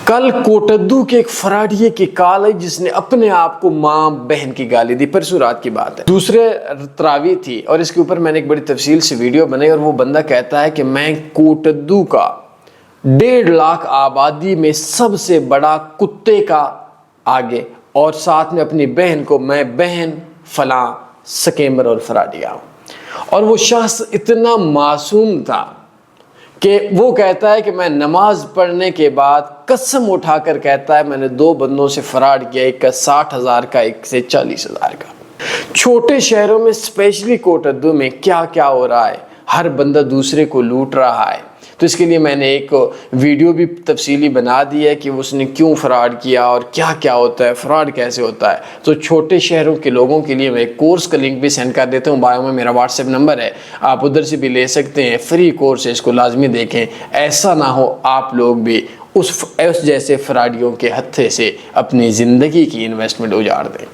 کل کوٹدو کے ایک فراڈیے کی کال ہے جس نے اپنے آپ کو ماں بہن کی گالی دی. پرسوں رات کی بات ہے, دوسرے تراویح تھی اور اس کے اوپر میں نے ایک بڑی تفصیل سے ویڈیو بنائی, اور وہ بندہ کہتا ہے کہ میں کوٹدو کا 1.5 لاکھ آبادی میں سب سے بڑا کتے کا آگے, اور ساتھ میں اپنی بہن کو میں بہن فلاں سکیمر اور فراڈیا ہوں. اور وہ شخص اتنا معصوم تھا کہ وہ کہتا ہے کہ میں نماز پڑھنے کے بعد قسم اٹھا کر کہتا ہے میں نے 2 بندوں سے فراڈ کیا, ایک کا 60,000 کا, ایک سے 40,000 کا. چھوٹے شہروں میں اسپیشلی کوٹدو میں کیا کیا ہو رہا ہے, ہر بندہ دوسرے کو لوٹ رہا ہے. تو اس کے لیے میں نے ایک ویڈیو بھی تفصیلی بنا دی ہے کہ اس نے کیوں فراڈ کیا اور کیا کیا ہوتا ہے, فراڈ کیسے ہوتا ہے. تو چھوٹے شہروں کے لوگوں کے لیے میں ایک کورس کا لنک بھی سینڈ کر دیتا ہوں, بایو میں میرا واٹس ایپ نمبر ہے, آپ ادھر سے بھی لے سکتے ہیں. فری کورس ہے, اس کو لازمی دیکھیں. ایسا نہ ہو آپ لوگ بھی اس جیسے فراڈیوں کے ہتھے سے اپنی زندگی کی انویسٹمنٹ اجاڑ دیں.